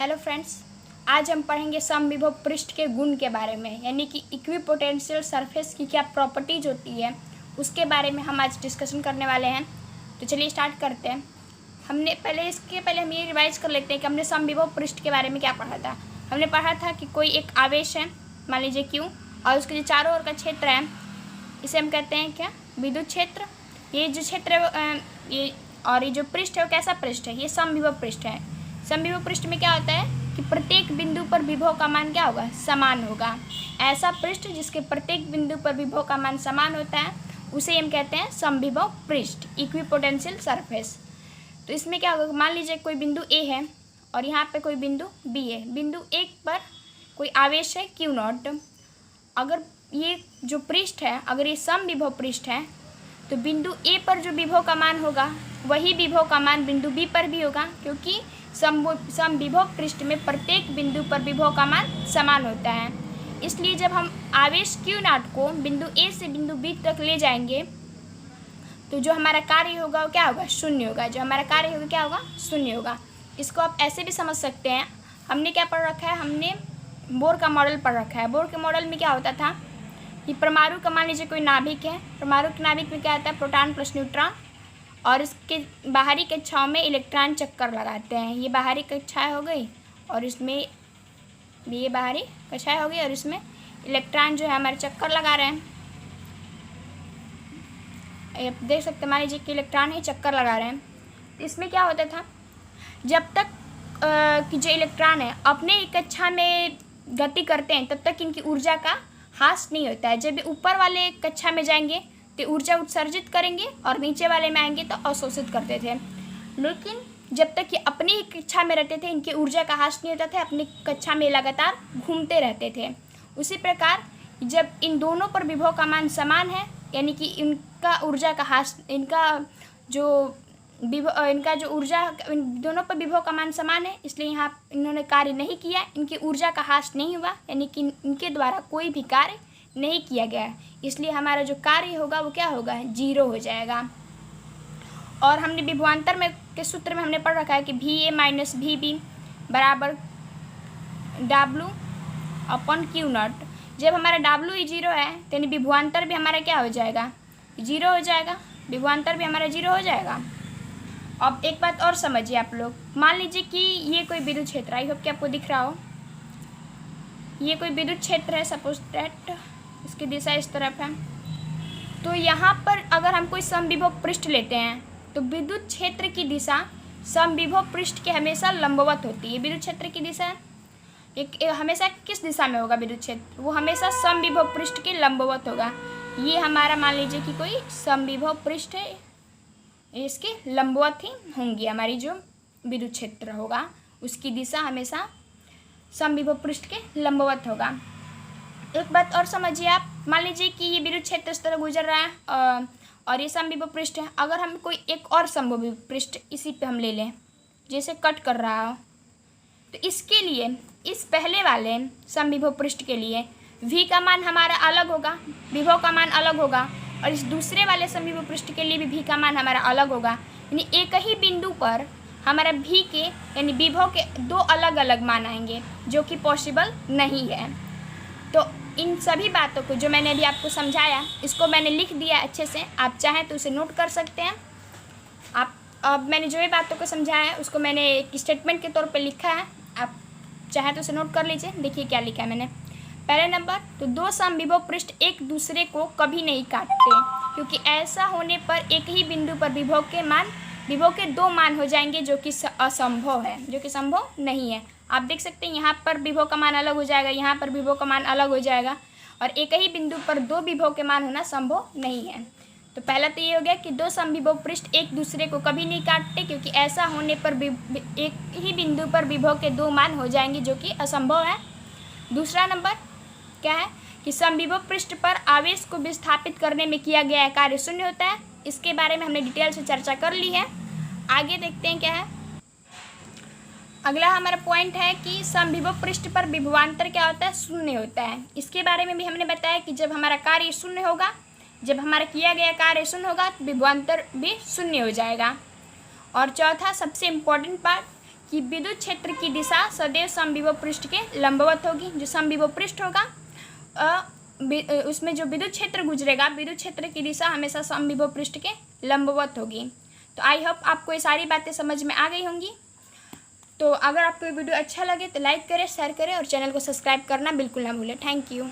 Hello friends, आज हम पढ़ेंगे समविभव पृष्ठ के गुण के बारे में, यानी कि इक्विपोटेंशियल सरफेस की क्या प्रॉपर्टीज होती है उसके बारे में हम आज डिस्कशन करने वाले हैं। तो चलिए स्टार्ट करते हैं। इसके पहले हम ये रिवाइज कर लेते हैं कि हमने समविभव पृष्ठ के बारे में क्या पढ़ा था। हमने पढ़ा था कि कोई एक आवेश है, मान लीजिए क्यू, और उसके जो चारों ओर का क्षेत्र है इसे हम कहते हैं क्या, विद्युत क्षेत्र। ये जो क्षेत्र ये जो पृष्ठ है वो कैसा पृष्ठ है, ये समविभव पृष्ठ है। समविभव पृष्ठ में क्या होता है कि प्रत्येक बिंदु पर विभव का मान क्या होगा, समान होगा। ऐसा पृष्ठ जिसके प्रत्येक बिंदु पर विभव का मान समान होता है उसे हम कहते हैं समविभव पृष्ठ, इक्विपोटेंशियल सरफेस। तो इसमें क्या होगा, मान लीजिए कोई बिंदु ए है और यहाँ पे कोई बिंदु बी है। बिंदु ए पर कोई आवेश है क्यू नॉट। अगर ये जो पृष्ठ है, अगर ये समविभव पृष्ठ है तो बिंदु ए पर जो विभव का मान होगा वही विभव का मान बिंदु बी पर भी होगा, क्योंकि समविभव पृष्ठ में प्रत्येक बिंदु पर विभव का मान समान होता है। इसलिए जब हम आवेश क्यू नॉट को बिंदु ए से बिंदु बी तक ले जाएंगे तो जो हमारा कार्य होगा वो क्या होगा, शून्य होगा। जो हमारा कार्य होगा क्या होगा, शून्य होगा। इसको आप ऐसे भी समझ सकते हैं, हमने क्या पढ़ रखा है, हमने बोर का मॉडल पढ़ रखा है। बोर के मॉडल में क्या होता था कि परमाणु का मान लीजिए कोई नाभिक है, परमाणु के नाभिक में क्या होता है, प्रोटॉन प्लस न्यूट्रॉन, और इसके बाहरी कक्षाओं में इलेक्ट्रॉन चक्कर लगाते हैं। ये बाहरी कक्षाएं हो गई और इसमें ये बाहरी कक्षाएं हो गई और इसमें इलेक्ट्रॉन जो है हमारे चक्कर लगा रहे हैं। आप देख सकते हैं, मान लीजिए कि इलेक्ट्रॉन ही चक्कर लगा रहे हैं। इसमें क्या होता था, जब तक कि जो इलेक्ट्रॉन है अपने कक्षा में गति करते हैं तब तक इनकी ऊर्जा का ह्रास नहीं होता है। जब ऊपर वाले कक्षा में जाएंगे तो ऊर्जा उत्सर्जित करेंगे और नीचे वाले में आएंगे तो अवशोषित करते थे। लेकिन जब तक ये अपनी ही कक्षा में रहते थे इनकी ऊर्जा का ह्रास नहीं होता था, अपनी कक्षा में लगातार घूमते रहते थे। उसी प्रकार जब इन दोनों पर विभव का मान समान है, यानी कि इनका ऊर्जा का ह्रास, इनका जो ऊर्जा, इन दोनों पर विभव का मान समान है, इसलिए यहाँ इन्होंने कार्य नहीं किया, इनकी ऊर्जा का ह्रास नहीं हुआ, यानी कि इनके द्वारा कोई भी कार्य नहीं किया गया। इसलिए हमारा जो कार्य होगा वो क्या होगा, जीरो हो जाएगा। और हमने विभवांतर में के सूत्र में हमने पढ़ रखा है कि VA माइनस VB बराबर W अपॉन क्यू नॉट। जब हमारा W ही जीरो है तो यानी विभवांतर भी हमारा क्या हो जाएगा, जीरो हो जाएगा। विभवांतर भी हमारा जीरो हो जाएगा। अब एक बात और समझिए आप लोग, मान लीजिए कि ये कोई विद्युत क्षेत्र, आई होप कि आपको दिख रहा हो, ये कोई विद्युत क्षेत्र है, सपोज दैट इसकी दिशा इस तरफ है। तो यहाँ पर अगर हम कोई समविभव पृष्ठ लेते हैं तो विद्युत क्षेत्र की दिशा समविभव पृष्ठ के हमेशा लंबवत होती है। विद्युत क्षेत्र की दिशा हमेशा किस दिशा में होगा, विद्युत क्षेत्र वो हमेशा समविभव पृष्ठ के लंबवत होगा। ये हमारा मान लीजिए कि कोई समविभव पृष्ठ है, इसके लंबवत ही होंगी हमारी जो विद्युत क्षेत्र होगा, उसकी दिशा हमेशा समविभव पृष्ठ के लंबवत होगा। एक बात और समझिए आप, मान लीजिए कि ये विद्युत क्षेत्र इस तरह गुजर रहा है और ये समविभव पृष्ठ है। अगर हम कोई एक और समविभव पृष्ठ इसी पे हम ले लें, जैसे कट कर रहा हो, तो इसके लिए, इस पहले वाले समविभव पृष्ठ के लिए V का मान हमारा अलग होगा, विभव का मान अलग होगा, और इस दूसरे वाले समविभव पृष्ठ के लिए भी V का मान हमारा अलग होगा। यानी एक ही बिंदु पर हमारा V के यानी विभव के दो अलग अलग मान आएंगे, जो कि पॉसिबल नहीं है। तो इन सभी बातों को जो मैंने अभी आपको समझाया, इसको मैंने लिख दिया अच्छे से, आप चाहें तो उसे नोट कर सकते हैं। अब मैंने जो भी बातों को समझाया है उसको मैंने एक स्टेटमेंट के तौर पे लिखा है, आप चाहें तो उसे नोट कर लीजिए। देखिए क्या लिखा है मैंने। पहले नंबर, तो दो समविभव पृष्ठ एक दूसरे को कभी नहीं काटते, क्योंकि ऐसा होने पर एक ही बिंदु पर विभव के दो मान हो जाएंगे, जो कि असंभव है, जो कि संभव नहीं है। आप देख सकते हैं यहाँ पर विभव का मान अलग हो जाएगा, यहाँ पर विभव का मान अलग हो जाएगा, और एक ही बिंदु पर दो विभव के मान होना संभव नहीं है। तो पहला तो ये हो गया कि दो समविभव पृष्ठ एक दूसरे को कभी नहीं काटते, क्योंकि ऐसा होने पर एक ही बिंदु पर विभव के दो मान हो जाएंगे, जो कि असंभव है। दूसरा नंबर क्या है कि समविभव पृष्ठ पर आवेश को विस्थापित करने में किया गया कार्य शून्य होता है। इसके बारे में हमने डिटेल से चर्चा कर ली है। आगे देखते हैं क्या है। अगला हमारा पॉइंट है कि समविभव पृष्ठ पर विभवांतर क्या होता है, शून्य होता है। इसके बारे में भी हमने बताया कि जब हमारा कार्य शून्य होगा, जब हमारा किया गया कार्य शून्य होगा तो विभवांतर भी शून्य हो जाएगा। और चौथा सबसे इम्पोर्टेंट पार्ट कि विद्युत क्षेत्र की दिशा सदैव समविभव पृष्ठ के लंबवत होगी। जो समविभव पृष्ठ होगा उसमें जो विद्युत क्षेत्र गुजरेगा, विद्युत क्षेत्र की दिशा हमेशा समविभव पृष्ठ के लंबवत होगी। तो आई होप आपको ये सारी बातें समझ में आ गई होंगी। तो अगर आपको ये वीडियो अच्छा लगे तो लाइक करें, शेयर करें और चैनल को सब्सक्राइब करना बिल्कुल ना भूलें। Thank you.